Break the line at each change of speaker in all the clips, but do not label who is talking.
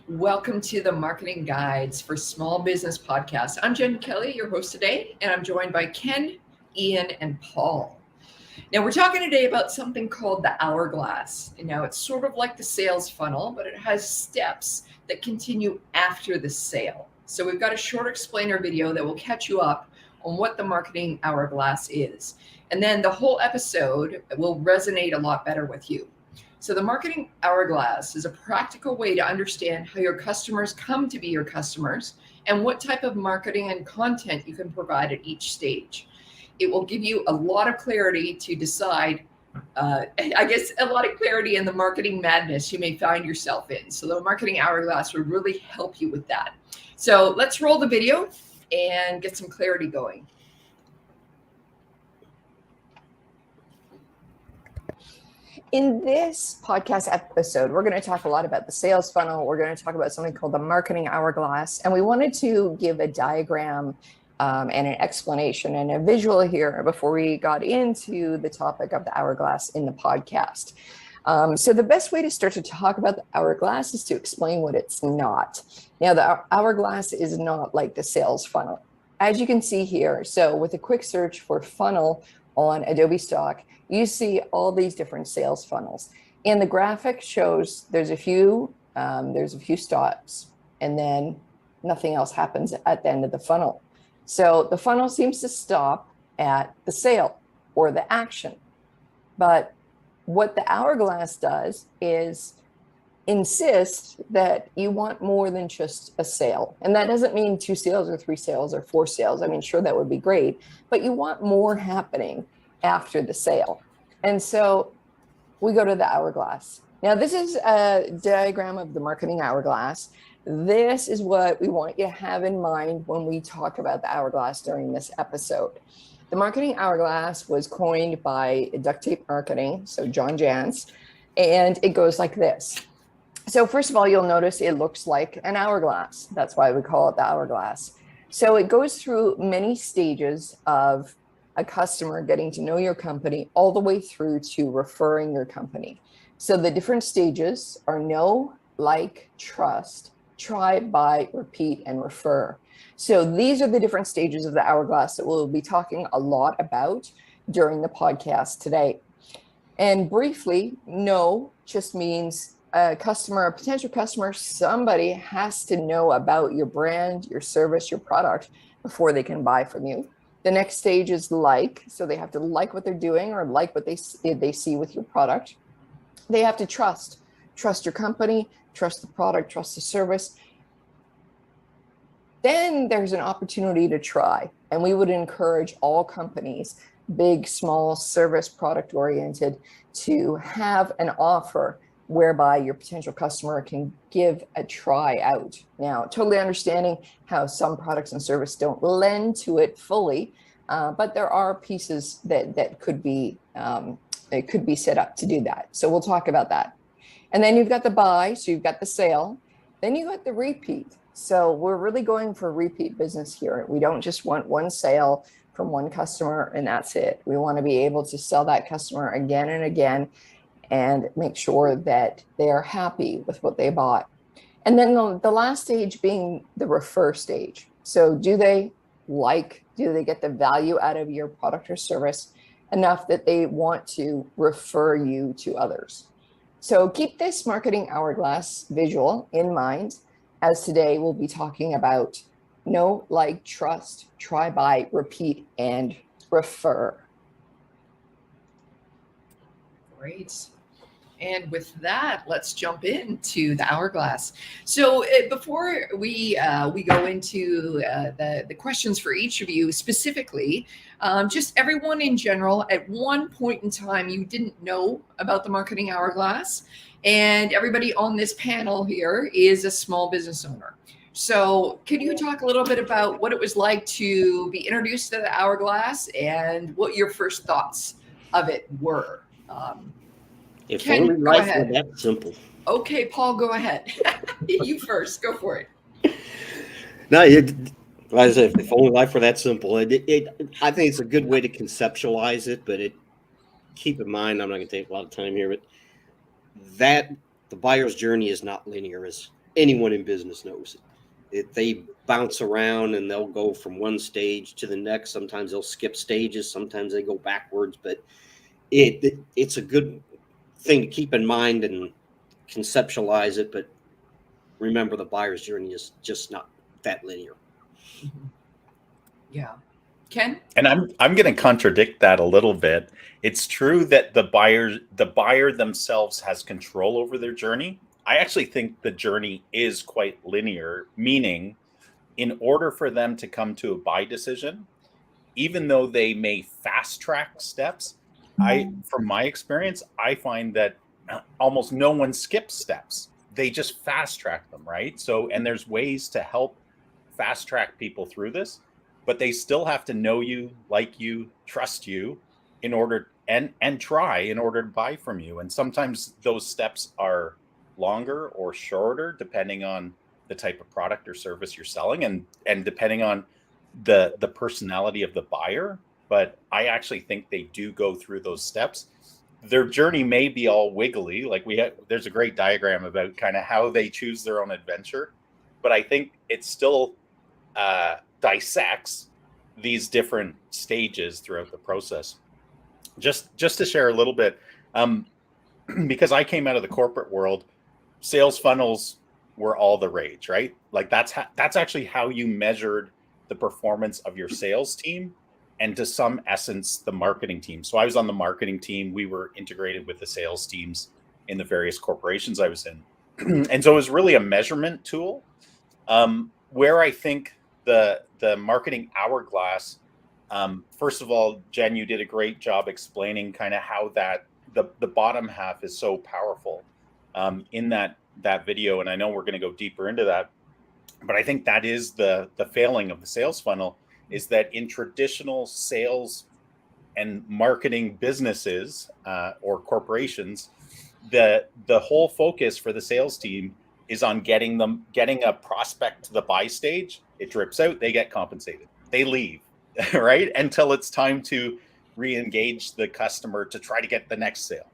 Welcome to the Marketing Guides for Small Business podcast. I'm Jen Kelly, your host today, and I'm joined by Ken, Ian, and Paul. Now, we're talking today about something called the hourglass. And now, it's sort of like the sales funnel, but it has steps that continue after the sale. So, we've got a short explainer video that will catch you up on what the marketing hourglass is. And then the whole episode will resonate a lot better with you. So, the marketing hourglass is a practical way to understand how your customers come to be your customers and what type of marketing and content you can provide at each stage. It will give you a lot of clarity to decide, I guess, a lot of clarity in the marketing madness you may find yourself in. So, the marketing hourglass would really help you with that. So, let's roll the video and get some clarity going. In this podcast episode, we're going to talk a lot about the sales funnel. We're going to talk about something called the marketing hourglass. And we wanted to give a diagram and an explanation and a visual here before we got into the topic of the hourglass in the podcast. So the best way to start to talk about the hourglass is to explain what it's not. Now, the hourglass is not like the sales funnel. As you can see here, so with a quick search for funnel on Adobe Stock, you see all these different sales funnels. And the graphic shows there's a few stops, and then nothing else happens at the end of the funnel. So the funnel seems to stop at the sale or the action. But what the hourglass does is insist that you want more than just a sale. And that doesn't mean 2 sales or 3 sales or 4 sales. I mean, sure, that would be great, but you want more happening after the sale. And so we go to the hourglass. Now, this is a diagram of the marketing hourglass. This is what we want you to have in mind when we talk about the hourglass during this episode. The marketing hourglass was coined by Duct Tape Marketing, so John Jantsch, and it goes like this. So first of all, you'll notice it looks like an hourglass. That's why we call it the hourglass. So it goes through many stages of a customer getting to know your company all the way through to referring your company. So the different stages are know, like, trust, try, buy, repeat, and refer. So these are the different stages of the hourglass that we'll be talking a lot about during the podcast today. And briefly, know just means a customer, a potential customer, somebody has to know about your brand, your service, your product before they can buy from you. The next stage is like, so they have to like what they're doing or like what they see with your product. They have to trust your company, trust the product, trust the service. Then there's an opportunity to try. And we would encourage all companies, big, small, service, product oriented, to have an offer whereby your potential customer can give a try out. Now, totally understanding how some products and service don't lend to it fully, but there are pieces that could be set up to do that. So we'll talk about that. And then you've got the buy, so you've got the sale. Then you got the repeat. So we're really going for repeat business here. We don't just want one sale from one customer and that's it. We want to be able to sell that customer again and again and make sure that they are happy with what they bought. And then the last stage being the refer stage. So do they get the value out of your product or service enough that they want to refer you to others? So keep this marketing hourglass visual in mind, as today we'll be talking about know, like, trust, try, buy, repeat, and refer. Great. And with that, let's jump into the hourglass. So before we go into the questions for each of you specifically, just everyone in general, at one point in time, you didn't know about the marketing hourglass, and everybody on this panel here is a small business owner. So could you talk a little bit about what it was like to be introduced to the hourglass and what your first thoughts of it were?
If
Ken,
only
go
life
ahead.
were that simple.
Okay, Paul, go ahead. You first. Go for it.
No, like I said, if only life were that simple. I think it's a good way to conceptualize it, but keep in mind, I'm not going to take a lot of time here, but that the buyer's journey is not linear, as anyone in business knows they bounce around and they'll go from one stage to the next. Sometimes they'll skip stages, sometimes they go backwards, but it's a good thing to keep in mind and conceptualize it. But remember, the buyer's journey is just not that linear.
Yeah. Ken?
And I'm going to contradict that a little bit. It's true that the buyer themselves has control over their journey. I actually think the journey is quite linear, meaning in order for them to come to a buy decision, even though they may fast track steps, from my experience, I find that almost no one skips steps. They just fast track them, right? So, and there's ways to help fast track people through this, but they still have to know you, like you, trust you in order and try in order to buy from you. And sometimes those steps are longer or shorter depending on the type of product or service you're selling and depending on the personality of the buyer. But I actually think they do go through those steps. Their journey may be all wiggly, like there's a great diagram about kind of how they choose their own adventure, but I think it still dissects these different stages throughout the process. Just to share a little bit, because I came out of the corporate world, sales funnels were all the rage, right? Like that's actually how you measured the performance of your sales team, and to some essence, the marketing team. So I was on the marketing team. We were integrated with the sales teams in the various corporations I was in. And so it was really a measurement tool, where I think the marketing hourglass, first of all, Jen, you did a great job explaining kind of how that the bottom half is so powerful in that video. And I know we're going to go deeper into that, but I think that is the failing of the sales funnel, is that in traditional sales and marketing businesses or corporations, the whole focus for the sales team is on getting a prospect to the buy stage. It drips out, they get compensated, they leave, right? Until it's time to re-engage the customer to try to get the next sale.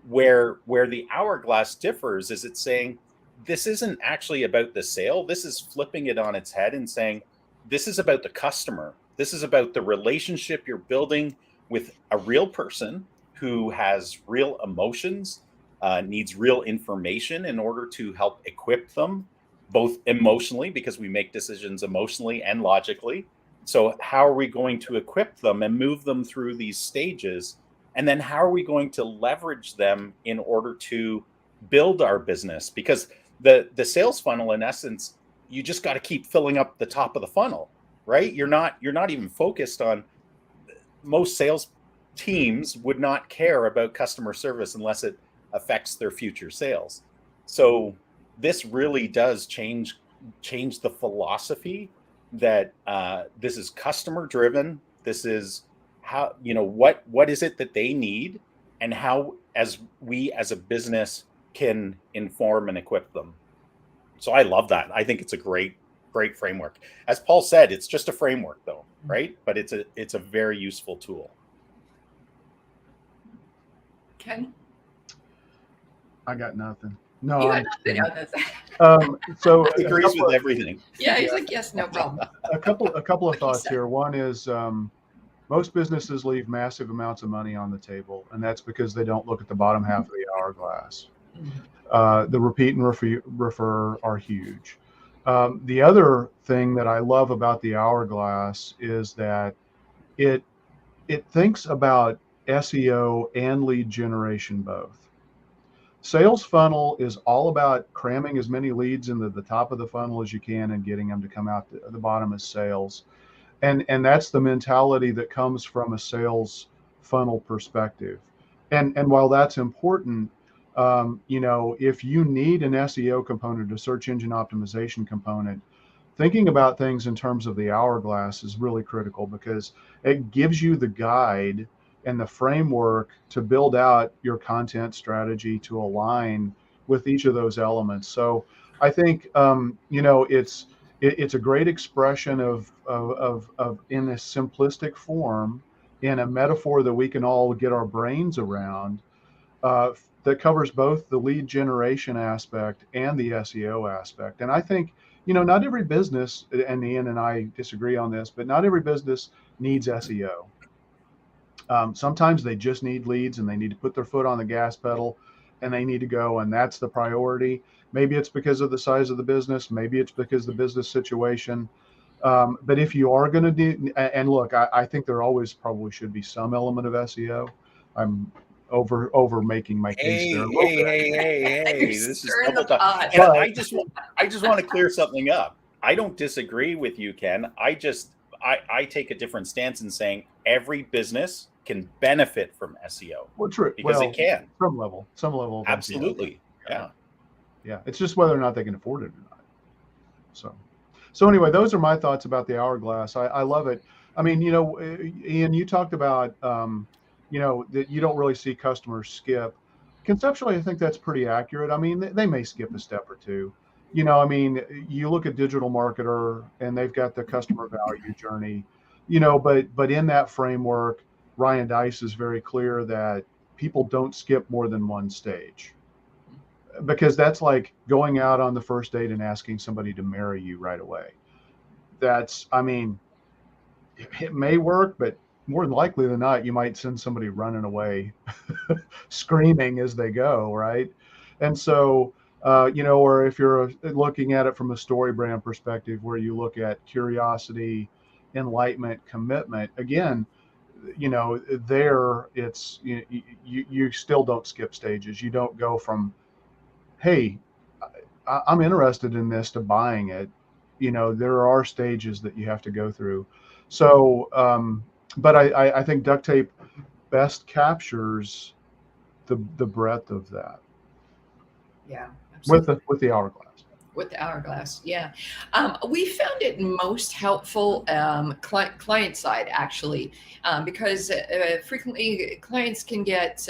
Where the hourglass differs is it's saying, this isn't actually about the sale. This is flipping it on its head and saying, this is about the customer. This is about the relationship you're building with a real person who has real emotions, needs real information in order to help equip them, both emotionally, because we make decisions emotionally and logically. So how are we going to equip them and move them through these stages? And then how are we going to leverage them in order to build our business? Because the sales funnel, in essence, you just got to keep filling up the top of the funnel, right? You're not even focused on, most sales teams would not care about customer service unless it affects their future sales. So this really does change the philosophy that this is customer driven. This is how, what is it that they need, and how as a business can inform and equip them. So I love that. I think it's a great framework. As Paul said, it's just a framework though, right? But it's a very useful tool.
Ken?
I got nothing. No,
You
I'm
got nothing. Oh, that's
so
He agrees with everything.
yeah, he's like, yes, no problem.
a couple of
What he
thoughts
said.
here. One is most businesses leave massive amounts of money on the table, and that's because they don't look at the bottom half of the hourglass. The repeat and refer are huge. The other thing that I love about the hourglass is that it thinks about SEO and lead generation both. Sales funnel is all about cramming as many leads into the top of the funnel as you can and getting them to come out the bottom as sales. And that's the mentality that comes from a sales funnel perspective. And while that's important, if you need an SEO component, a search engine optimization component, thinking about things in terms of the hourglass is really critical, because it gives you the guide and the framework to build out your content strategy to align with each of those elements. So I think, it's a great expression of in a simplistic form, in a metaphor that we can all get our brains around, that covers both the lead generation aspect and the SEO aspect. And I think, not every business, and Ian and I disagree on this, but not every business needs SEO. Sometimes they just need leads and they need to put their foot on the gas pedal and they need to go, and that's the priority. Maybe it's because of the size of the business. Maybe it's because of the business situation. But if you are going to do, and look, I think there always probably should be some element of SEO. I'm over making my case there.
Hey,
You're
this is
stirring
double
the
talk.
pot.
And I just want to clear something up. I don't disagree with you, Ken. I take a different stance in saying every business can benefit from SEO.
Well, true.
Because
well,
it can.
Some level of
Absolutely.
SEO. Yeah. It's just whether or not they can afford it or not. So anyway, those are my thoughts about the hourglass. I love it. I mean, Ian, you talked about, that you don't really see customers skip. Conceptually, I think that's pretty accurate. I mean, they may skip a step or two. You look at Digital Marketer and they've got the customer value journey, but in that framework, Ryan Deiss is very clear that people don't skip more than one stage, because that's like going out on the first date and asking somebody to marry you right away. It may work, but more than likely than not, you might send somebody running away screaming as they go, right? And so, or if you're looking at it from a story brand perspective, where you look at curiosity, enlightenment, commitment, again, there it's, you still don't skip stages. You don't go from, hey, I'm interested in this, to buying it. There are stages that you have to go through. So, but I think Duct Tape best captures the breadth of that.
Yeah.
With the hourglass.
With the hourglass, yeah. We found it most helpful client side, actually, because frequently clients can get,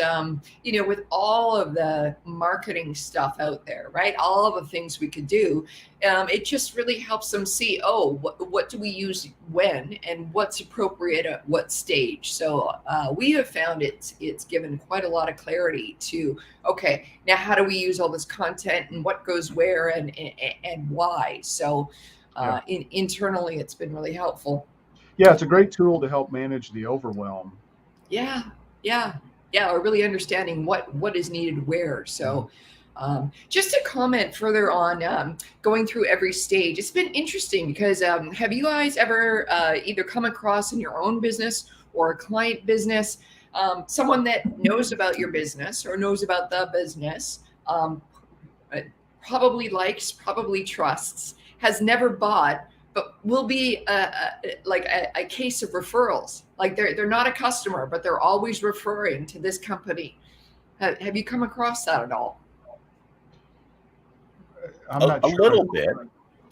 with all of the marketing stuff out there, right? All of the things we could do, it just really helps them see, what do we use when, and what's appropriate at what stage. So we have found it's given quite a lot of clarity to, okay, now how do we use all this content and what goes where and why. So internally, it's been really helpful.
Yeah, it's a great tool to help manage the overwhelm.
Yeah, or really understanding what is needed where. So just to comment further on going through every stage, it's been interesting because have you guys ever either come across in your own business or a client business someone that knows about your business or knows about the business, probably likes, probably trusts, has never bought, but will be a case of referrals? Like they're not a customer, but they're always referring to this company. Have you come across that at all?
I'm not sure.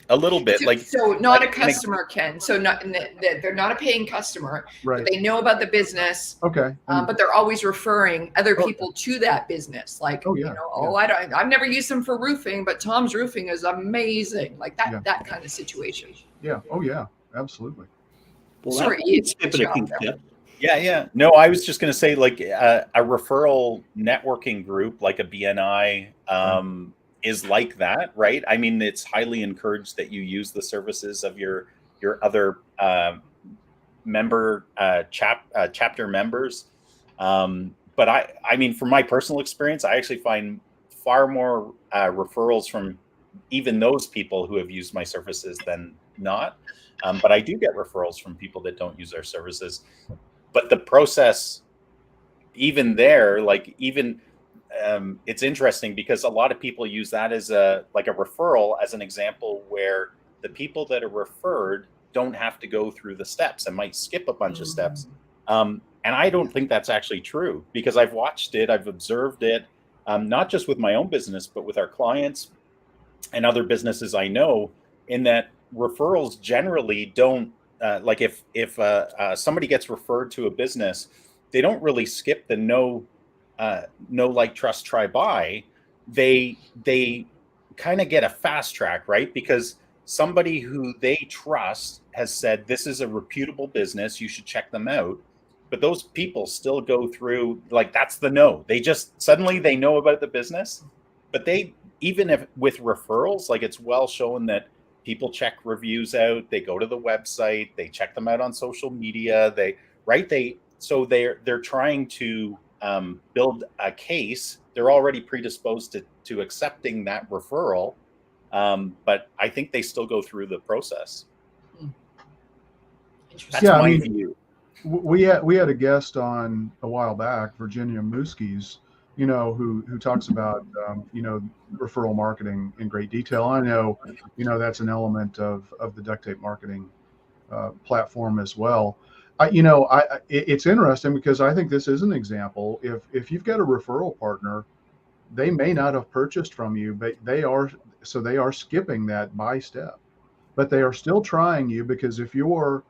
A little bit.
So not a customer, Ken. So they're not a paying customer,
right?
But they know about the business.
Okay.
But they're always referring other people to that business. Like, I've never used them for roofing, but Tom's Roofing is amazing. Like that kind of situation.
Yeah. Oh yeah. Absolutely.
Well,
Sorry,
skipping a few steps.
Yeah. No, I was just going to say, like a referral networking group, like a BNI, is like that, right? I mean, it's highly encouraged that you use the services of your other member chapter members. But I mean, from my personal experience, I actually find far more referrals from even those people who have used my services than not. But I do get referrals from people that don't use our services. But the process, even there, it's interesting because a lot of people use that as a referral as an example where the people that are referred don't have to go through the steps and might skip a bunch of steps. And I don't think that's actually true, because I've watched it, I've observed it, not just with my own business, but with our clients and other businesses I know, in that referrals generally don't, if somebody gets referred to a business, they don't really skip the know, like, trust, try, buy. They kind of get a fast track, right? Because somebody who they trust has said, this is a reputable business, you should check them out. but those people still go through, like, that's the no. They just suddenly they know about the business, but they, even if with referrals, like, it's well shown that people check reviews out, they go to the website, they check them out on social media, they're trying to build a case. They're already predisposed to accepting that referral, but I think they still go through the process. That's
Yeah,
my view.
We had a guest on a while back, Virginia Muskies, who talks about referral marketing in great detail. I know, that's an element of the duct tape marketing platform as well. It's interesting because I think this is an example. If you've got a referral partner, they may not have purchased from you, but they are skipping that buy step, but they are still trying you, because if you're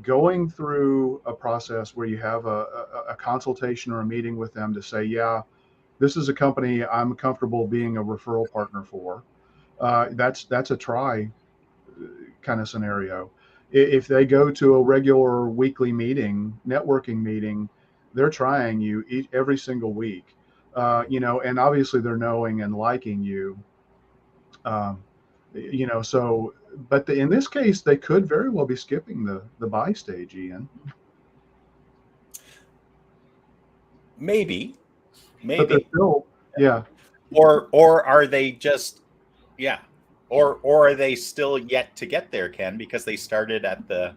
going through a process where you have a consultation or a meeting with them to say, yeah, this is a company I'm comfortable being a referral partner for, that's a try kind of scenario. If they go to a regular weekly meeting, networking meeting, they're trying you every single week, and obviously they're knowing and liking you, so, but in this case, they could very well be skipping the buy stage, Ian.
Maybe.
But they're still, yeah.
Or are they just, or are they still yet to get there, Ken, because they started at a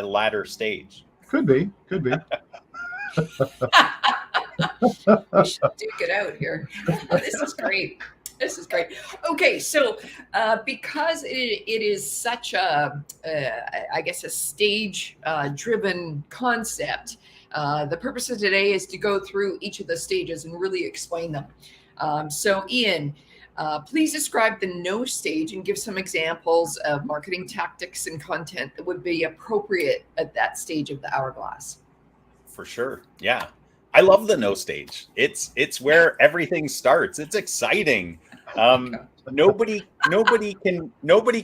latter stage?
Could be.
We should duke it out here. This is great. Okay, so because it is such a stage-driven concept, the purpose of today is to go through each of the stages and really explain them. So, Ian, please describe the no stage and give some examples of marketing tactics and content that would be appropriate at that stage of the hourglass.
For sure. Yeah. I love the no stage. It's where everything starts. It's exciting. Nobody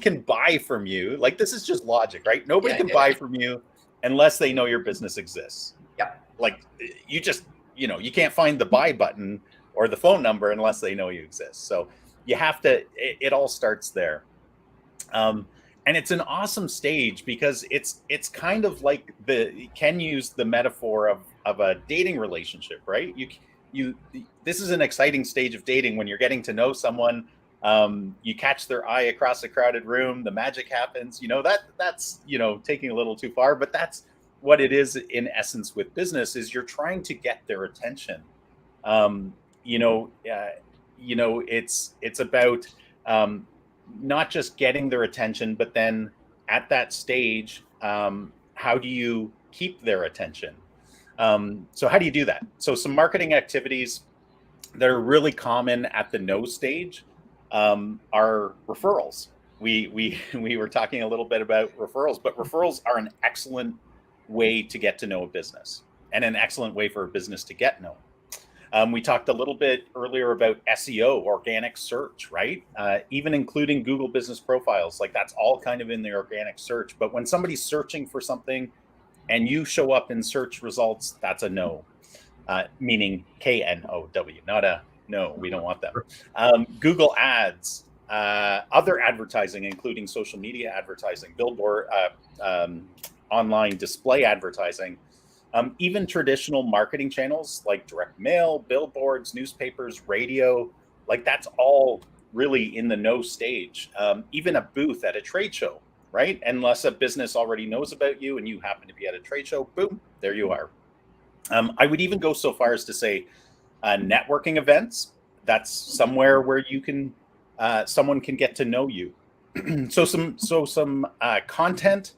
can buy from you. Like, this is just logic, right? Nobody can buy from you unless they know your business exists.
Yeah.
Like, you just, you can't find the buy button or the phone number unless they know you exist. So you have to, it all starts there. And it's an awesome stage because it's kind of like Ken used the metaphor of a dating relationship, right? This is an exciting stage of dating when you're getting to know someone. You catch their eye across a crowded room, the magic happens. That's taking a little too far, but that's what it is in essence with business. Is you're trying to get their attention. It's about not just getting their attention, but then at that stage, how do you keep their attention? So how do you do that? So some marketing activities that are really common at the no stage are referrals. We were talking a little bit about referrals, but referrals are an excellent way to get to know a business and an excellent way for a business to get known. We talked a little bit earlier about SEO, organic search, right? Even including Google Business Profiles, like that's all kind of in the organic search. But when somebody's searching for something and you show up in search results, that's a no, meaning KNOW, not a no, we don't want that. Google Ads, other advertising, including social media advertising, billboard, online display advertising, even traditional marketing channels like direct mail, billboards, newspapers, radio, like that's all really in the no stage. Even a booth at a trade show, right? Unless a business already knows about you and you happen to be at a trade show, boom, there you are. I would even go so far as to say networking events. That's somewhere where you can, someone can get to know you. So some content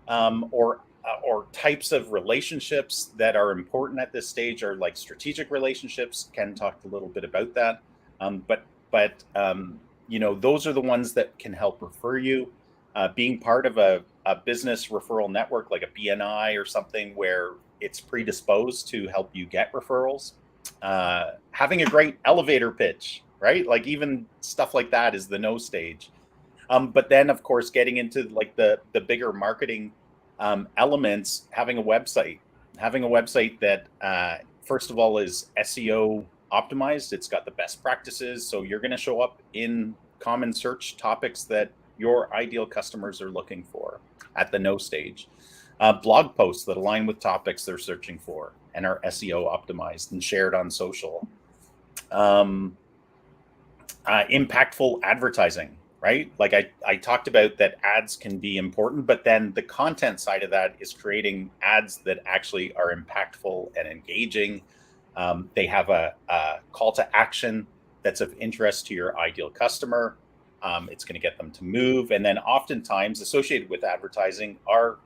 or types of relationships that are important at this stage are like strategic relationships. Ken talked a little bit about that. But those are the ones that can help refer you. Being part of a business referral network like a BNI or something where it's predisposed to help you get referrals. Having a great elevator pitch, right? Like even stuff like that is the no stage. But then of course, getting into like the bigger marketing elements, having a website, having a website that first of all is SEO optimized. It's got the best practices, so you're going to show up in common search topics that your ideal customers are looking for at the know stage. Blog posts that align with topics they're searching for and are SEO optimized and shared on social. Impactful advertising, right? Like I talked about that ads can be important, but then the content side of that is creating ads that actually are impactful and engaging. They have a call to action that's of interest to your ideal customer. It's going to get them to move. And then oftentimes associated with advertising are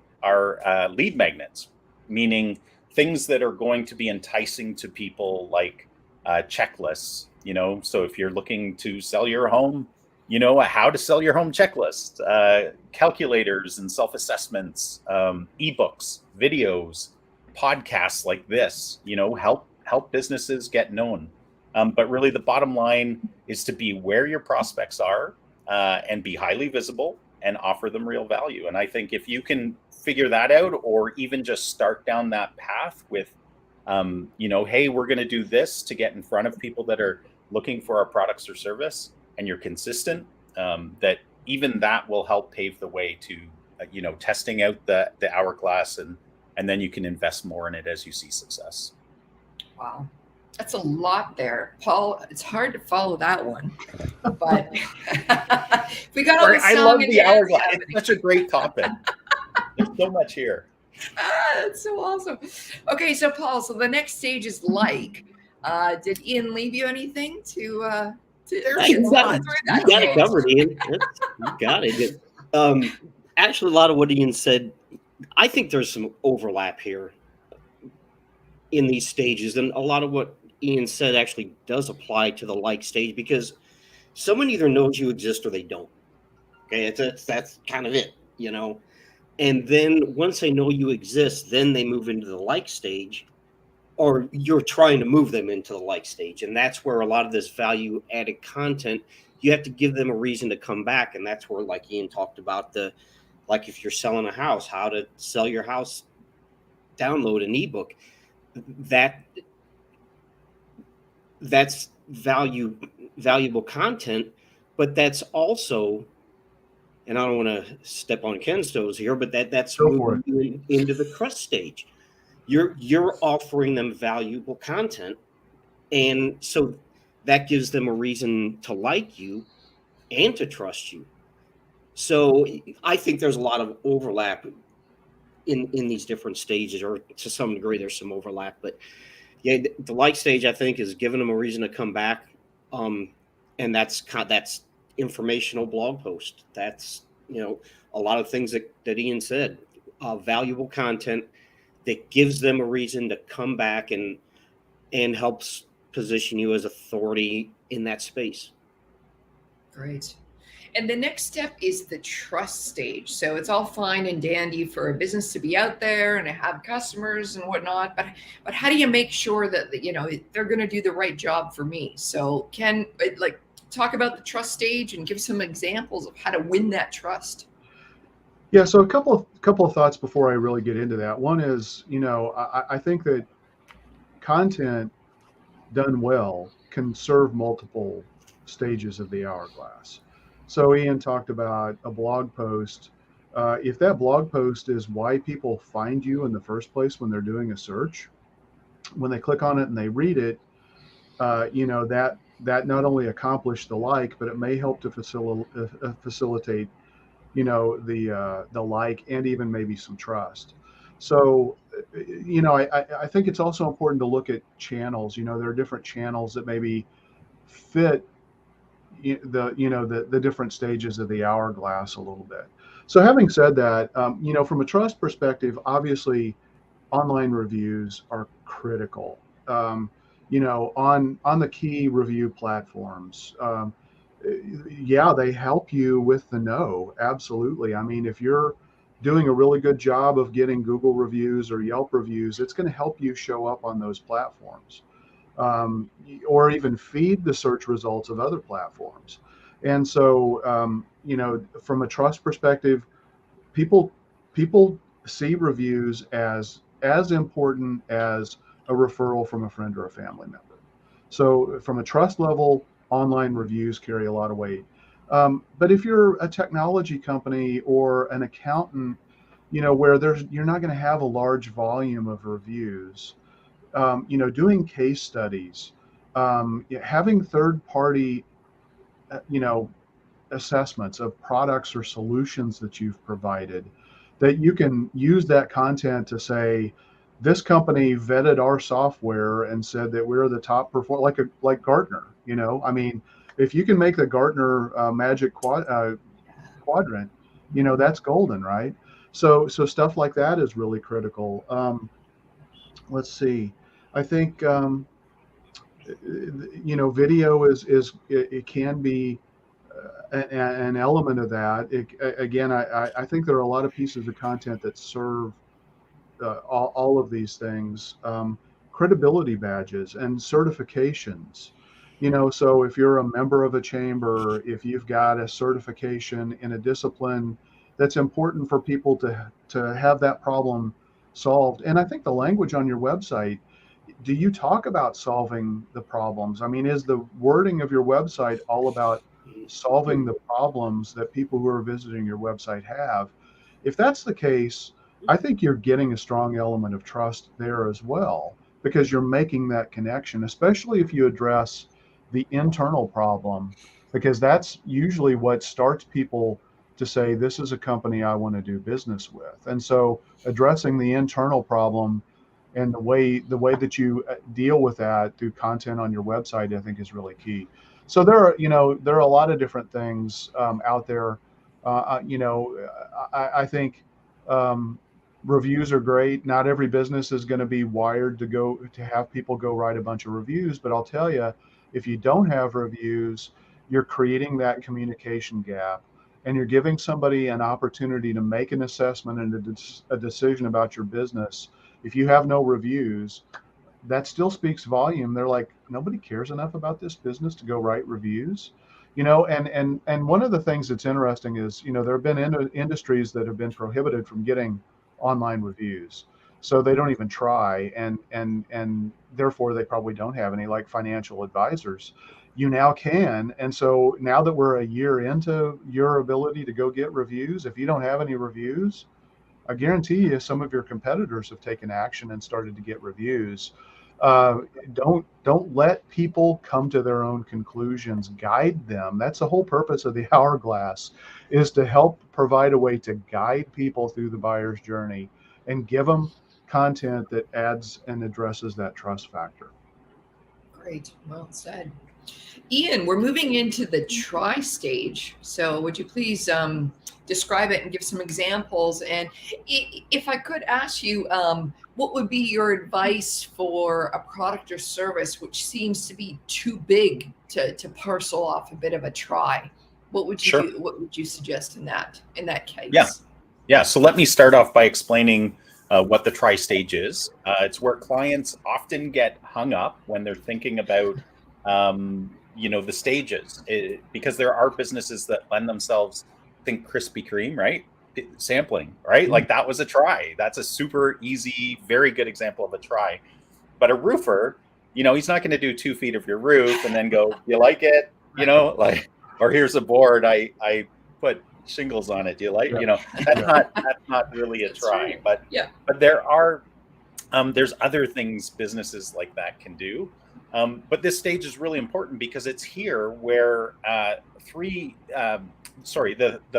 lead magnets, meaning things that are going to be enticing to people, like checklists. So if you're looking to sell your home, a how to sell your home checklist, calculators and self-assessments, ebooks, videos, podcasts like this, help businesses get known. But really the bottom line is to be where your prospects are and be highly visible and offer them real value. And I think if you can figure that out, or even just start down that path with, hey, we're going to do this to get in front of people that are looking for our products or service, and you're consistent, that even that will help pave the way to, testing out the hourglass, and then you can invest more in it as you see success.
Wow. That's a lot there, Paul. It's hard to follow that one, but we got all the
I
song
love
and
the
dance
hourglass.
happening.
It's such a great topic. There's so much here.
That's so awesome. Okay, so Paul, so the next stage is like. Did Ian leave you anything to
You got it covered, Ian. You got it. Actually, a lot of what Ian said, I think there's some overlap here in these stages, and a lot of what Ian said actually does apply to the like stage, because someone either knows you exist or they don't. Okay, that's kind of it, And then once they know you exist, then they move into the like stage, or you're trying to move them into the like stage. And that's where a lot of this value added content, you have to give them a reason to come back. And that's where, like Ian talked about, like if you're selling a house, how to sell your house, download an ebook. That's valuable content, but that's also, and I don't want to step on Ken's toes here, but that's moving into the trust stage. You're offering them valuable content, and so that gives them a reason to like you and to trust you. So I think there's a lot of overlap in these different stages, or to some degree there's some overlap, but yeah, the like stage, I think, is giving them a reason to come back. And that's informational blog post. That's, a lot of things that Ian said, valuable content that gives them a reason to come back and helps position you as authority in that space.
Great. And the next step is the trust stage. So it's all fine and dandy for a business to be out there and have customers and whatnot, but how do you make sure that they're going to do the right job for me? So Ken, talk about the trust stage and give some examples of how to win that trust.
Yeah, so a couple of thoughts before I really get into that. One is, I think that content done well can serve multiple stages of the hourglass. So Ian talked about a blog post. If that blog post is why people find you in the first place when they're doing a search, when they click on it and they read it, that not only accomplished the like, but it may help to facilitate, the like, and even maybe some trust. So, I think it's also important to look at channels. There are different channels that maybe fit the different stages of the hourglass a little bit. So having said that, from a trust perspective, obviously online reviews are critical. On the key review platforms, they help you with the know. Absolutely. I mean, if you're doing a really good job of getting Google reviews or Yelp reviews, it's going to help you show up on those platforms. Or even feed the search results of other platforms. And so, from a trust perspective, people see reviews as as important as a referral from a friend or a family member. So from a trust level, online reviews carry a lot of weight. But if you're a technology company or an accountant, where you're not going to have a large volume of reviews, doing case studies, having third party, assessments of products or solutions that you've provided, that you can use that content to say, this company vetted our software and said that we're the top performer, like Gartner. I mean, if you can make the Gartner Magic Quadrant, that's golden, right? So stuff like that is really critical. Let's see. I think video it can be an element of that. I think there are a lot of pieces of content that serve all of these things. Credibility badges and certifications. So if you're a member of a chamber, if you've got a certification in a discipline, that's important for people to have that problem solved. And I think the language on your website, do you talk about solving the problems? I mean, is the wording of your website all about solving the problems that people who are visiting your website have? If that's the case, I think you're getting a strong element of trust there as well, because you're making that connection, especially if you address the internal problem, because that's usually what starts people to say, this is a company I want to do business with. And so addressing the internal problem and the way that you deal with that through content on your website, I think is really key. So there are a lot of different things out there. I think reviews are great. Not every business is going to be wired to have people go write a bunch of reviews, but I'll tell you, if you don't have reviews, you're creating that communication gap, and you're giving somebody an opportunity to make an assessment and a decision about your business. If you have no reviews, that still speaks volume. They're like, nobody cares enough about this business to go write reviews. And one of the things that's interesting is, there have been industries that have been prohibited from getting online reviews, so they don't even try, and therefore they probably don't have any, like financial advisors. You now can. And so now that we're a year into your ability to go get reviews, if you don't have any reviews, I guarantee you some of your competitors have taken action and started to get reviews. Don't let people come to their own conclusions. Guide them. That's the whole purpose of the hourglass, is to help provide a way to guide people through the buyer's journey and give them content that adds and addresses that trust factor.
Great. Well said. Ian, we're moving into the try stage. So would you please describe it and give some examples? And if I could ask you, what would be your advice for a product or service which seems to be too big to parcel off a bit of a try? What would you
Sure.
do? What would you suggest in that case?
Yeah. So let me start off by explaining what the try stage is. It's where clients often get hung up when they're thinking about the stages, because there are businesses that lend themselves, think Krispy Kreme, right? Sampling, right? Mm-hmm. Like that was a try. That's a super easy, very good example of a try. But a roofer, he's not going to do 2 feet of your roof and then go, you like it? Or here's a board. I put shingles on it. Do you like, that's not really a try, right. But there are, there's other things businesses like that can do. But this stage is really important because it's here where the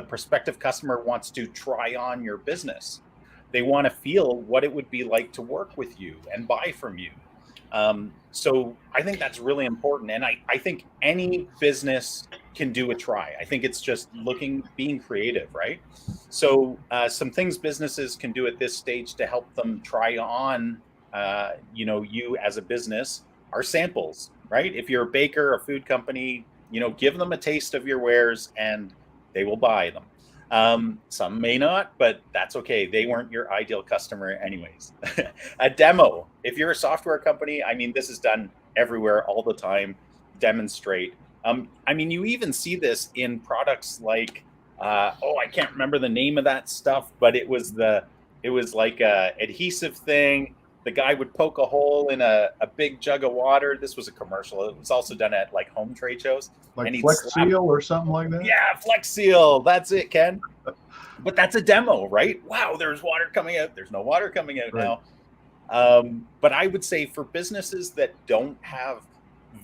prospective customer wants to try on your business. They want to feel what it would be like to work with you and buy from you. So I think that's really important. And I think any business can do a try. I think it's just being creative, right? So some things businesses can do at this stage to help them try on, you as a business, are samples, right? If you're a baker, a food company, give them a taste of your wares and they will buy them. Some may not, but that's okay. They weren't your ideal customer anyways. A demo. If you're a software company, this is done everywhere all the time. Demonstrate. You even see this in products like, I can't remember the name of that stuff, but it was the It was like a adhesive thing. The guy would poke a hole in a big jug of water. This was a commercial. It was also done at like home trade shows.
Like
And he'd
Flex
slap-
Seal or something like that?
Yeah, Flex Seal. That's it, Ken. But that's a demo, right? Wow, there's water coming out. There's no water coming out
Right.
now. But I would say for businesses that don't have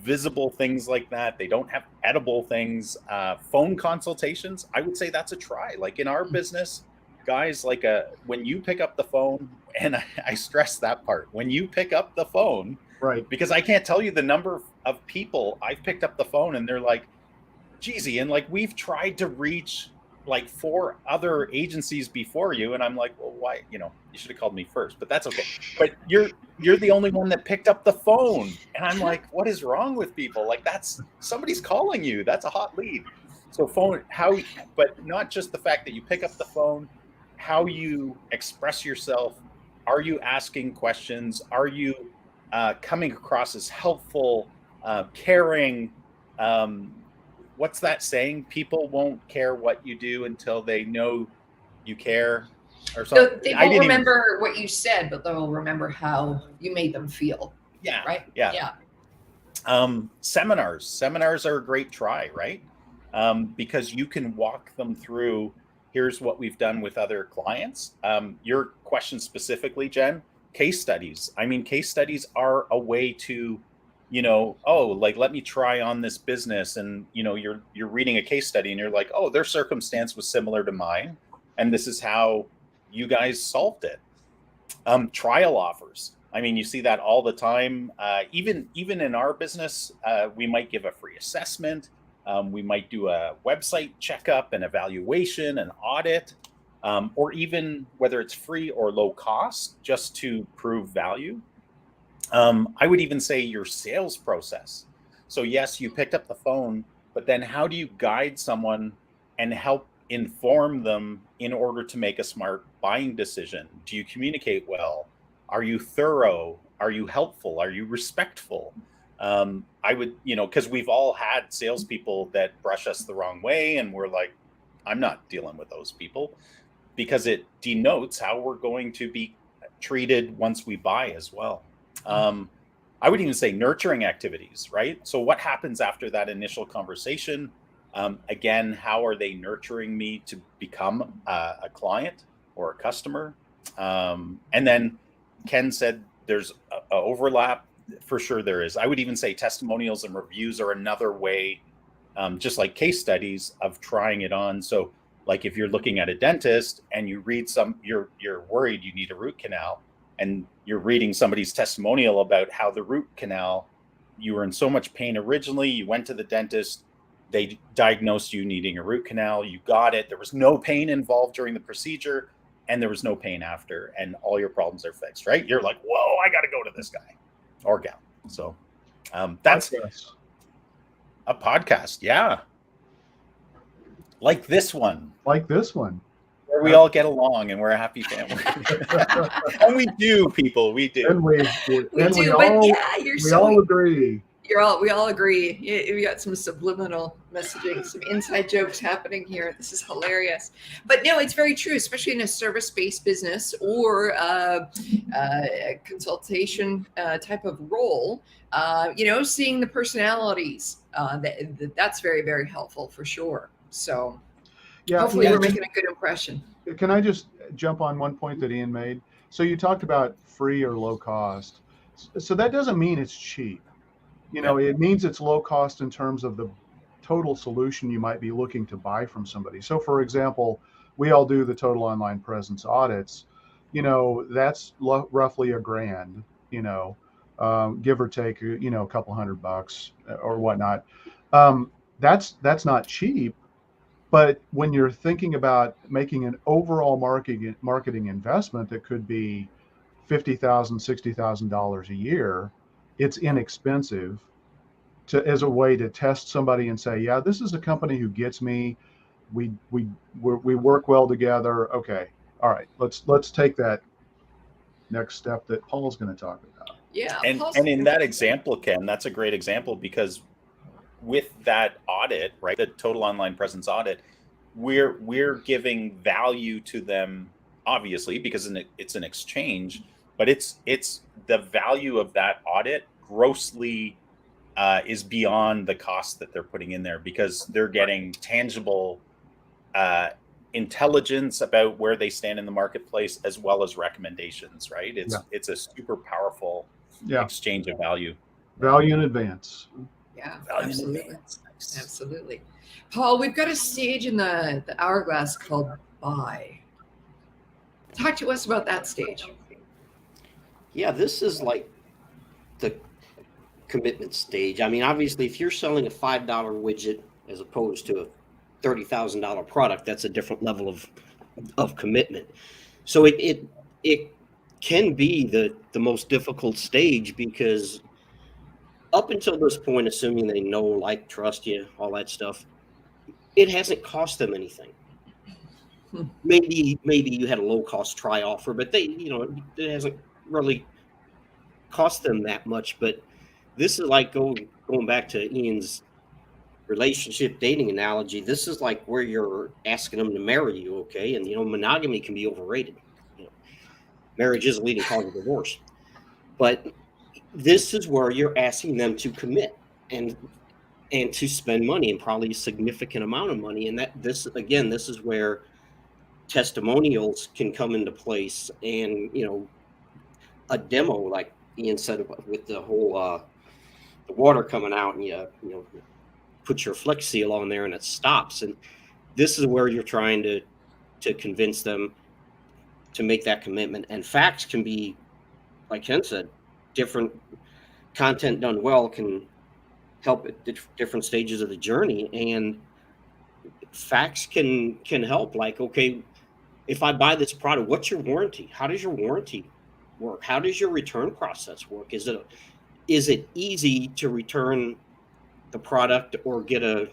visible things like that, they don't have edible things, phone consultations, I would say that's a try. Like in our business, guys, like when you pick up the phone, and I stress that part, when you pick up the phone,
Right.
because I can't tell you the number of people I've picked up the phone and they're like, geez, Ian, like we've tried to reach like 4 other agencies before you. And I'm like, well, why, you should have called me first, but that's okay. But you're the only one that picked up the phone. And I'm like, what is wrong with people? Like somebody's calling you. That's a hot lead. So but not just the fact that you pick up the phone, how you express yourself. Are you asking questions? Are you coming across as helpful, caring? What's that saying? People won't care what you do until they know you care, or
So
something.
they
I
won't
didn't even-
remember what you said, but they'll remember how you made them feel.
Yeah.
Right?
Yeah. Seminars are a great try, right? Because you can walk them through, here's what we've done with other clients. Your question specifically, Jen, case studies. I mean, case studies are a way to, let me try on this business. And, you're reading a case study and you're like, oh, their circumstance was similar to mine. And this is how you guys solved it. Trial offers. I mean, you see that all the time. Even in our business, we might give a free assessment. We might do a website checkup, an evaluation, an audit, or even whether it's free or low cost, just to prove value. I would even say your sales process. So yes, you picked up the phone, but then how do you guide someone and help inform them in order to make a smart buying decision? Do you communicate well? Are you thorough? Are you helpful? Are you respectful? I would, because we've all had salespeople that brush us the wrong way, and we're like, I'm not dealing with those people, because it denotes how we're going to be treated once we buy as well. I would even say nurturing activities, right? So what happens after that initial conversation? Again, how are they nurturing me to become a client or a customer? And then Ken said there's a overlap. For sure there is. I would even say testimonials and reviews are another way, just like case studies, of trying it on. So like if you're looking at a dentist and you read you're worried you need a root canal, and you're reading somebody's testimonial about how the root canal, you were in so much pain originally, you went to the dentist, they diagnosed you needing a root canal, you got it, there was no pain involved during the procedure, and there was no pain after, and all your problems are fixed, right? You're like, whoa, I got to go to this guy or gal. So that's
Podcast.
a podcast. Yeah. Like this one,
Like this one.
where we all get along and we're a happy family. And we do, people. We do.
And we all agree.
We all agree. We got some subliminal messaging, some inside jokes happening here. This is hilarious. But no, it's very true, especially in a service-based business or a consultation type of role. Seeing the personalities, that's very, very helpful for sure. So
Yeah.
hopefully we're making a good impression.
Can I just jump on one point that Ian made? So you talked about free or low cost. So that doesn't mean it's cheap. It means it's low cost in terms of the total solution you might be looking to buy from somebody. So for example, we all do the total online presence audits. That's roughly $1,000, give or take, a couple $100 or whatnot. That's not cheap. But when you're thinking about making an overall marketing investment that could be $50,000, $60,000 a year, it's inexpensive as a way to test somebody and say, yeah, this is a company who gets me. We work well together. Okay, all right, let's take that next step that Paul's going to talk about.
Yeah.
And in that example, Ken, that's a great example, because with that audit, right, the total online presence audit, we're giving value to them obviously, because it's an exchange, but it's the value of that audit grossly is beyond the cost that they're putting in there, because they're getting tangible intelligence about where they stand in the marketplace, as well as recommendations, right? It's a super powerful exchange of value.
Value in advance.
Yeah,
Value in
absolutely.
advance. Nice.
Absolutely. Paul, we've got a stage in the hourglass called buy. Talk to us about that stage.
Yeah, this is like the commitment stage. I mean, obviously, if you're selling a $5 widget as opposed to a $30,000 product, that's a different level of commitment. So it can be the most difficult stage, because up until this point, assuming they know, like, trust you, all that stuff, it hasn't cost them anything. Maybe you had a low cost try offer, but it hasn't really cost them that much. But this is like going back to Ian's relationship dating analogy. This is like where you're asking them to marry you, okay? And monogamy can be overrated. Marriage is a leading cause of divorce, but this is where you're asking them to commit and to spend money, and probably a significant amount of money. And this is where testimonials can come into place, and a demo, like Ian said, with the whole the water coming out, and you put your Flex Seal on there and it stops. And this is where you're trying to convince them to make that commitment. And facts can be, like Ken said, different content done well can help at different stages of the journey. And facts can help, like, okay, if I buy this product, what's your warranty? How does your warranty work? How does your return process work? Is it easy to return the product or get a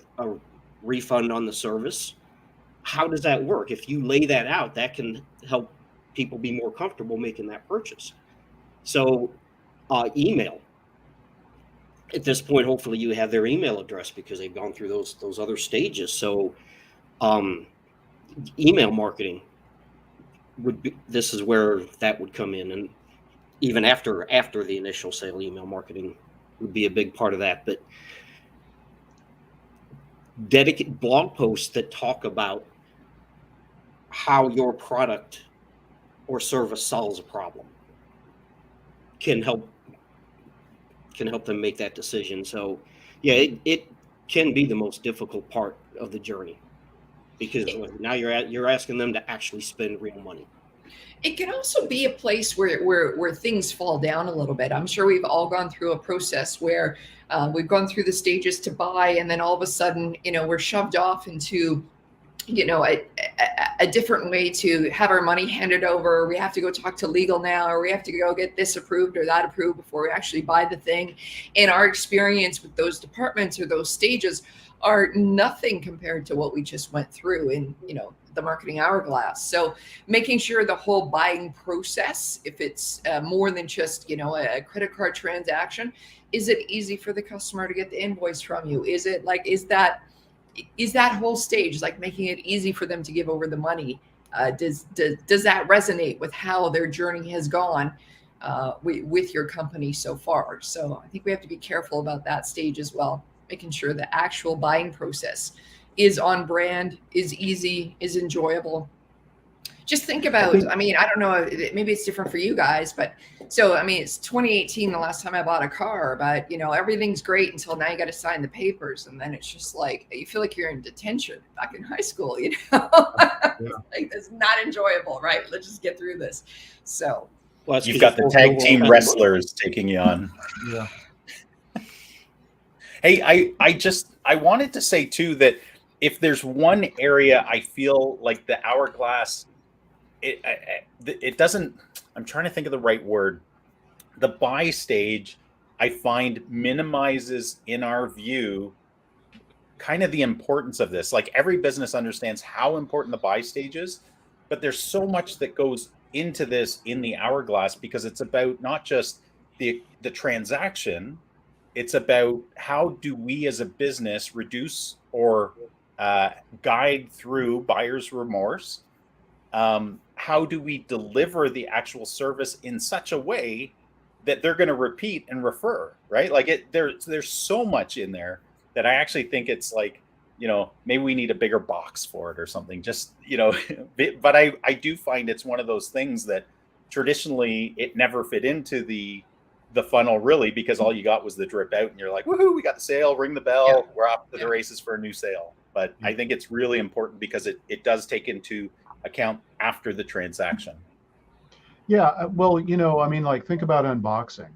refund on the service? How does that work? If you lay that out, that can help people be more comfortable making that purchase. So email. At this point, hopefully you have their email address, because they've gone through those other stages. So email marketing this is where that would come in. And even after the initial sale, email marketing would be a big part of that. But dedicated blog posts that talk about how your product or service solves a problem can help them make that decision. So yeah, it can be the most difficult part of the journey, because now you're asking them to actually spend real money.
It can also be a place where things fall down a little bit. I'm sure we've all gone through a process where we've gone through the stages to buy, and then all of a sudden, we're shoved off into, a different way to have our money handed over. We have to go talk to legal now, or we have to go get this approved or that approved before we actually buy the thing. And our experience with those departments or those stages are nothing compared to what we just went through in, the marketing hourglass. So making sure the whole buying process, if it's more than just, a credit card transaction, is it easy for the customer to get the invoice from you? Is it like, is that whole stage, like making it easy for them to give over the money? Does that resonate with how their journey has gone with your company so far? So I think we have to be careful about that stage as well, making sure the actual buying process is on brand, is easy, is enjoyable. Just think about, I don't know, maybe it's different for you guys, but so, it's 2018, the last time I bought a car, but everything's great until now you got to sign the papers. And then it's just like, you feel like you're in detention back in high school,
Yeah.
Like, that's not enjoyable, right? Let's just get through this. So.
Well,
you've got the tag team wrestlers taking you on.
Yeah.
Hey, I wanted to say too, that if there's one area I feel like the hourglass, it doesn't, I'm trying to think of the right word. The buy stage, I find, minimizes, in our view, kind of the importance of this. Like, every business understands how important the buy stage is, but there's so much that goes into this in the hourglass, because it's about not just the transaction, it's about how do we as a business reduce or guide through buyer's remorse, how do we deliver the actual service in such a way that they're going to repeat and refer, right? Like there's so much in there that I actually think it's like, maybe we need a bigger box for it or something, just, but I do find it's one of those things that traditionally it never fit into the funnel really, because all you got was the drip out and you're like, woohoo, we got the sale, ring the bell, we're off to the races for a new sale. But I think it's really important because it does take into account after the transaction.
Yeah, well, I mean, like, think about unboxing.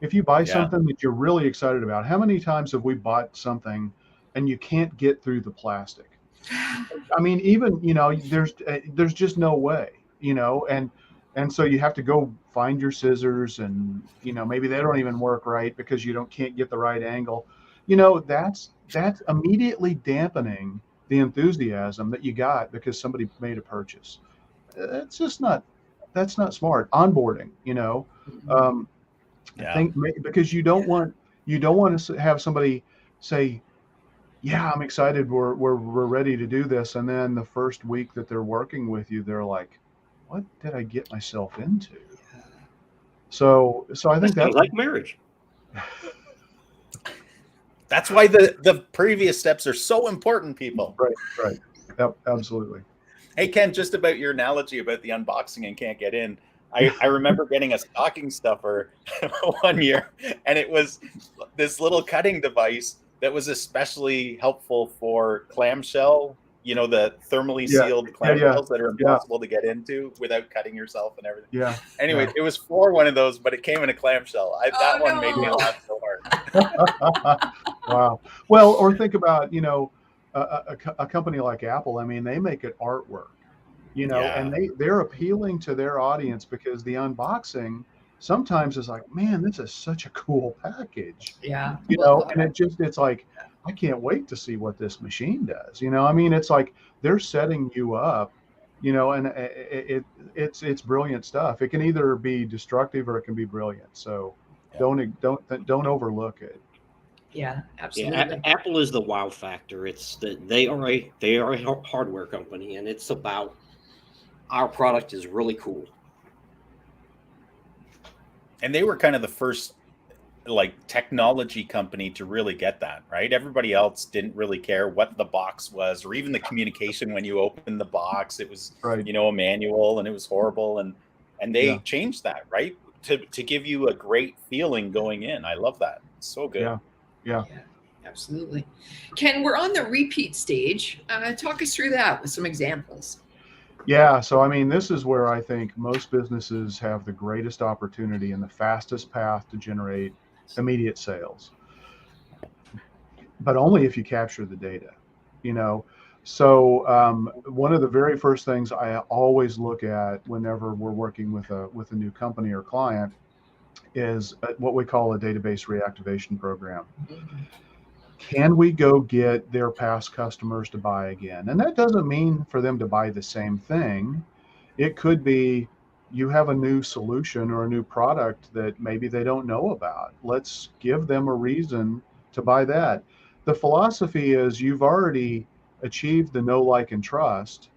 If you buy something that you're really excited about, how many times have we bought something and you can't get through the plastic? I mean, even, there's just no way, and so you have to go find your scissors, and, maybe they don't even work right because you can't get the right angle. That's immediately dampening the enthusiasm that you got because somebody made a purchase. It's just not, that's not smart. Onboarding, I think because you don't want to have somebody say, yeah, I'm excited, we're ready to do this, and then the first week that they're working with you, they're like, what did I get myself into? So I think that's
like marriage.
That's why the previous steps are so important, people.
Right. Yep, absolutely.
Hey, Ken, just about your analogy about the unboxing and can't get in. I remember getting a stocking stuffer one year, and it was this little cutting device that was especially helpful for clamshell, the thermally sealed clamshells that are impossible to get into without cutting yourself and everything.
Yeah.
Anyway, it was for one of those, but it came in a clamshell. That one made me laugh so hard.
Wow. Well, or think about, a company like Apple. I mean, they make it artwork, and they're appealing to their audience because the unboxing sometimes is like, man, this is such a cool package.
Yeah.
And it's like, I can't wait to see what this machine does. I mean, it's like they're setting you up, and it's brilliant stuff. It can either be destructive or it can be brilliant. So don't overlook it.
Yeah, absolutely.
Yeah, Apple is the wow factor. It's that they are a hardware company, and it's about our product is really cool.
And they were kind of the first technology company to really get that, right? Everybody else didn't really care what the box was, or even the communication when you opened the box. It was, a manual, and it was horrible. And they changed that, right? To give you a great feeling going in. I love that. It's so good.
Yeah,
absolutely. Ken, we're on the repeat stage. Talk us through that with some examples.
Yeah. So, I mean, this is where I think most businesses have the greatest opportunity and the fastest path to generate immediate sales, but only if you capture the data, So one of the very first things I always look at whenever we're working with a new company or client is what we call a database reactivation program. Can we go get their past customers to buy again? And that doesn't mean for them to buy the same thing. It could be you have a new solution or a new product that maybe they don't know about. Let's give them a reason to buy that. The philosophy is you've already achieved the know, like, and trust,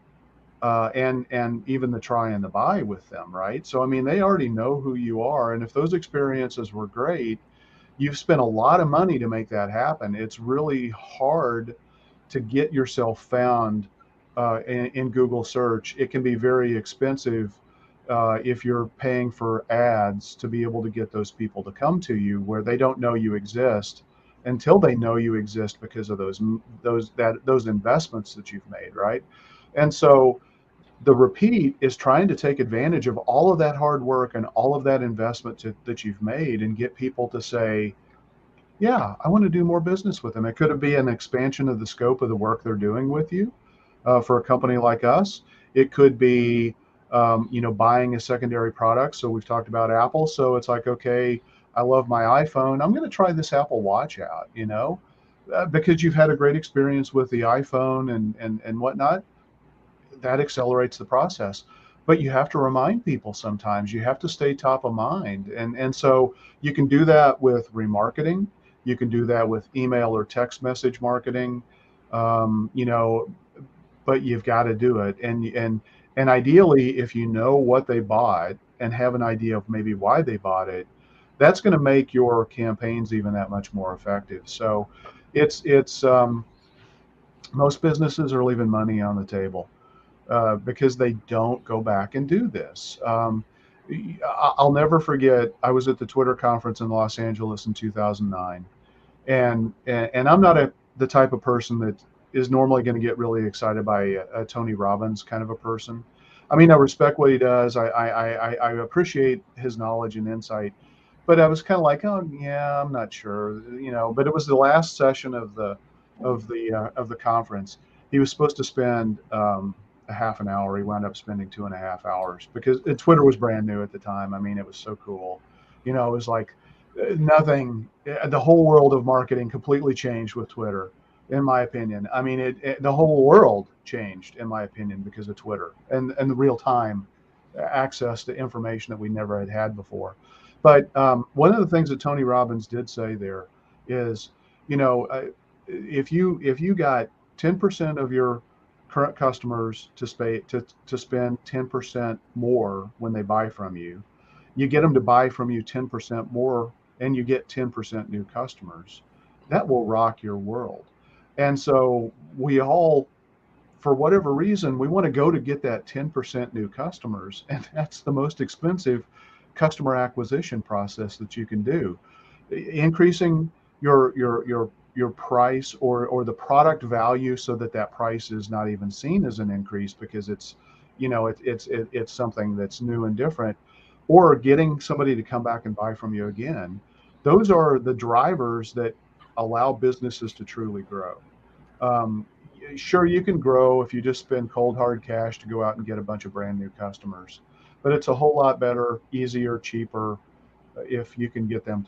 and even the try and the buy with them, right? So, I mean, they already know who you are. And if those experiences were great, you've spent a lot of money to make that happen. It's really hard to get yourself found in Google search. It can be very expensive if you're paying for ads to be able to get those people to come to you, where they don't know you exist until they know you exist because of those investments that you've made, right? And so the repeat is trying to take advantage of all of that hard work and all of that investment that you've made and get people to say, yeah, I want to do more business with them. It could be an expansion of the scope of the work they're doing with you. For a company like us, it could be, buying a secondary product. So we've talked about Apple. So it's like, okay, I love my iPhone. I'm going to try this Apple Watch out, because you've had a great experience with the iPhone and whatnot. That accelerates the process. But you have to remind people sometimes. You have to stay top of mind. And so you can do that with remarketing. You can do that with email or text message marketing, but you've got to do it. And And ideally, if you know what they bought and have an idea of maybe why they bought it, that's going to make your campaigns even that much more effective. So it's most businesses are leaving money on the table because they don't go back and do this. I'll never forget, I was at the Twitter conference in Los Angeles in 2009, and I'm not the type of person that is normally going to get really excited by a Tony Robbins kind of a person. I mean, I respect what he does. I appreciate his knowledge and insight, but I was kind of like, oh yeah, I'm not sure, you know. But it was the last session of the conference. He was supposed to spend a half an hour. He wound up spending 2.5 hours because Twitter was brand new at the time. I mean, it was so cool. You know, it was like nothing. The whole world of marketing completely changed with Twitter, in my opinion. I mean, the whole world changed, in my opinion, because of Twitter and the real time access to information that we never had before. But one of the things that Tony Robbins did say there is, you know, if you got 10% of your current customers to spend 10% more when they buy from you, you get them to buy from you 10% more, and you get 10% new customers. That will rock your world. And so we all, for whatever reason, we want to go to get that 10% new customers, and that's the most expensive customer acquisition process that you can do. Increasing your price or the product value so that price is not even seen as an increase because it's, you know, it's something that's new and different, or getting somebody to come back and buy from you again. Those are the drivers that allow businesses to truly grow. Sure, you can grow if you just spend cold hard cash to go out and get a bunch of brand new customers, but it's a whole lot better, easier, cheaper if you can get them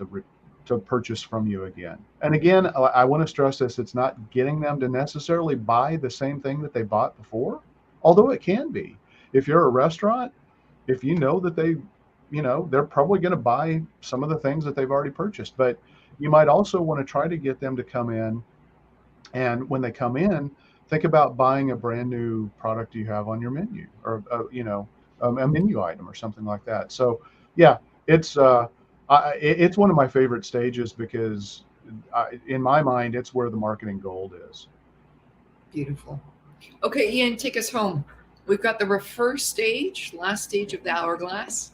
to purchase from you again. And again, I want to stress this: it's not getting them to necessarily buy the same thing that they bought before, although it can be. If you're a restaurant, if you know that they're probably going to buy some of the things that they've already purchased, but you might also want to try to get them to come in, and when they come in, think about buying a brand new product you have on your menu, or a menu item or something like that. So yeah, it's one of my favorite stages because in my mind, it's where the marketing gold is.
Beautiful. Okay, Ian, take us home. We've got the refer stage, last stage of the hourglass.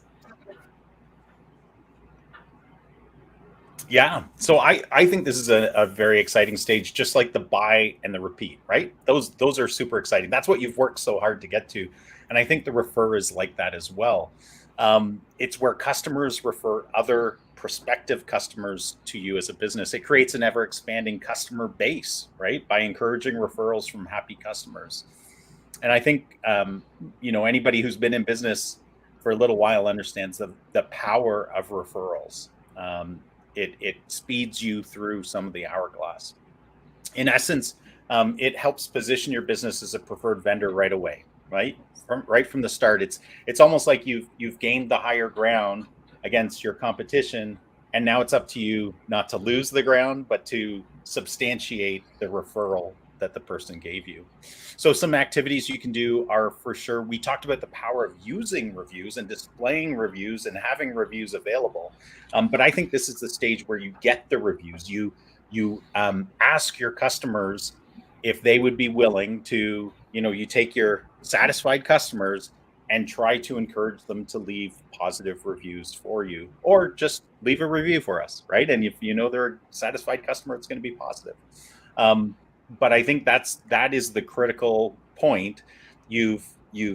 Yeah. So I think this is a very exciting stage, just like the buy and the repeat, right? Those are super exciting. That's what you've worked so hard to get to. And I think the refer is like that as well. It's where customers refer other prospective customers to you as a business. It creates an ever expanding customer base, right? By encouraging referrals from happy customers. And I think, anybody who's been in business for a little while understands the power of referrals. It speeds you through some of the hourglass. In essence, it helps position your business as a preferred vendor right away, right? From the start. It's almost like you've gained the higher ground against your competition, and now it's up to you not to lose the ground, but to substantiate the referral that the person gave you. So some activities you can do are, for sure, we talked about the power of using reviews and displaying reviews and having reviews available. But I think this is the stage where you get the reviews. You ask your customers if they would be willing to, you take your satisfied customers and try to encourage them to leave positive reviews for you, or just leave a review for us, right? And if they're a satisfied customer, it's going to be positive. But I think that is the critical point. You've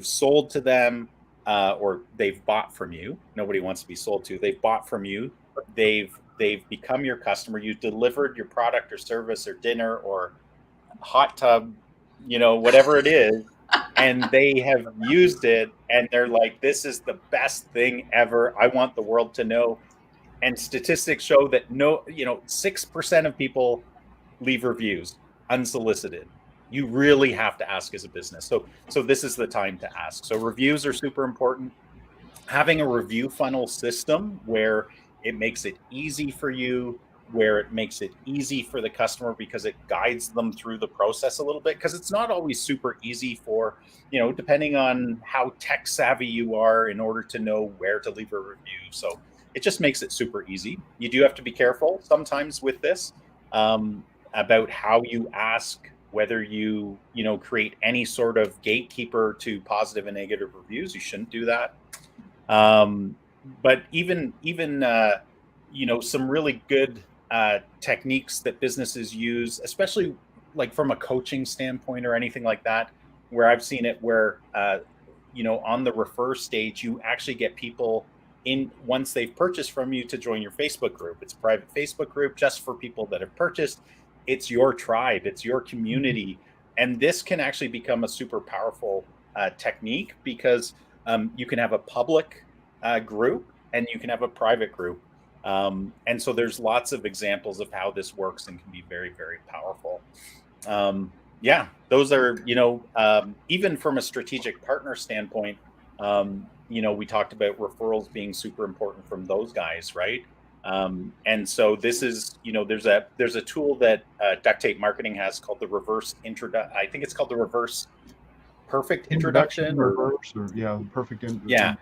sold to them, or they've bought from you. Nobody wants to be sold to. They've bought from you. They've become your customer. You delivered your product or service or dinner or hot tub, whatever it is, and they have used it, and they're like, "This is the best thing ever. I want the world to know." And statistics show that 6% of people leave reviews unsolicited. You really have to ask as a business. So this is the time to ask. So reviews are super important. Having a review funnel system where it makes it easy for you where it makes it easy for the customer because it guides them through the process a little bit, because it's not always super easy for, depending on how tech savvy you are in order to know where to leave a review. So it just makes it super easy. You do have to be careful sometimes with this, about how you ask, whether you create any sort of gatekeeper to positive and negative reviews. You shouldn't do that. But even some really good techniques that businesses use, especially like from a coaching standpoint or anything like that, where I've seen it where, on the refer stage, you actually get people in once they've purchased from you to join your Facebook group. It's a private Facebook group just for people that have purchased. It's your tribe, it's your community. And this can actually become a super powerful technique, because you can have a public group and you can have a private group. And so there's lots of examples of how this works and can be very, very powerful. Those are, even from a strategic partner standpoint, we talked about referrals being super important from those guys, right? And so this is, there's a tool that Duct Tape Marketing has called the reverse introduction. I think it's called the reverse perfect introduction.
Perfect.
Yeah.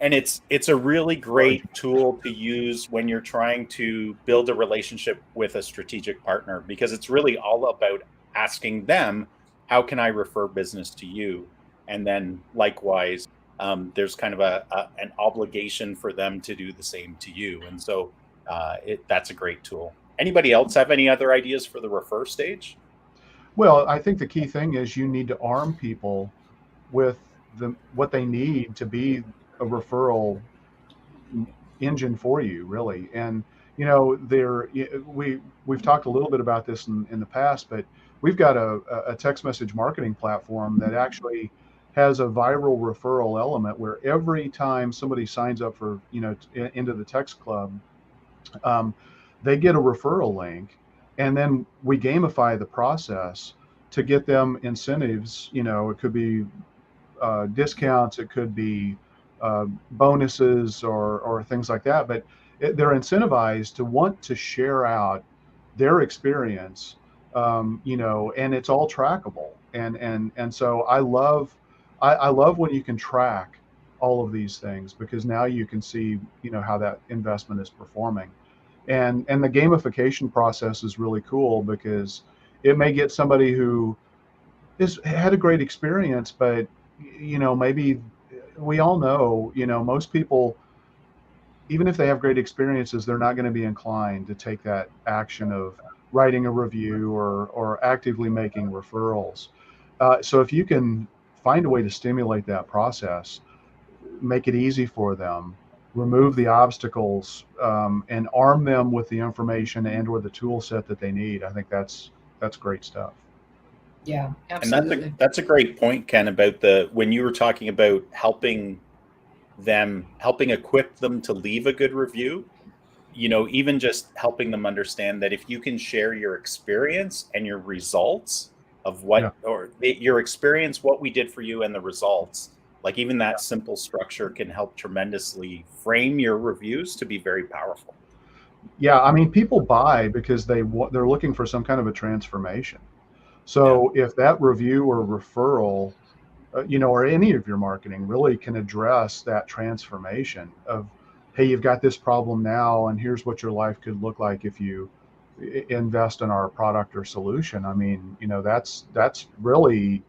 And it's a really great tool to use when you're trying to build a relationship with a strategic partner, because it's really all about asking them, how can I refer business to you? And then likewise, there's kind of an obligation for them to do the same to you. And so that's a great tool. Anybody else have any other ideas for the refer stage?
Well, I think the key thing is you need to arm people with what they need to be a referral engine for you, really. And we've talked a little bit about this in the past, but we've got a text message marketing platform that actually has a viral referral element, where every time somebody signs up for into the text club, they get a referral link, and then we gamify the process to get them incentives. It could be discounts, it could be bonuses or things like that, but they're incentivized to want to share out their experience, and it's all trackable. And so I love when you can track all of these things, because now you can see how that investment is performing, and the gamification process is really cool, because it may get somebody who had a great experience, but maybe we all know, most people, even if they have great experiences, they're not going to be inclined to take that action of writing a review or actively making referrals. So if you can find a way to stimulate that process, make it easy for them, remove the obstacles, and arm them with the information and/or the tool set that they need, I think that's great stuff.
Yeah, absolutely.
And that's a great point, Ken, about when you were talking about helping equip them to leave a good review, even just helping them understand that if you can share your experience and your results of your experience, what we did for you, and the results, like even that simple structure can help tremendously frame your reviews to be very powerful.
Yeah, I mean, people buy because they're looking for some kind of a transformation. So if that review or referral, or any of your marketing really can address that transformation of, hey, you've got this problem now, and here's what your life could look like if you invest in our product or solution. I mean, that's really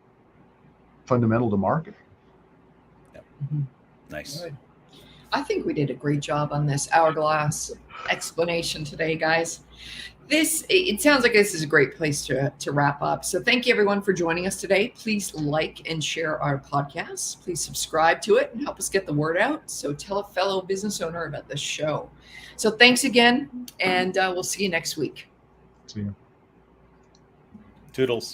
fundamental to marketing.
Mm-hmm.
Nice.
Good. I think we did a great job on this hourglass explanation today, guys. It sounds like this is a great place to wrap up. So thank you everyone for joining us today. Please like and share our podcast. Please subscribe to it and help us get the word out. So tell a fellow business owner about the show. So thanks again, and we'll see you next week.
See you.
Toodles.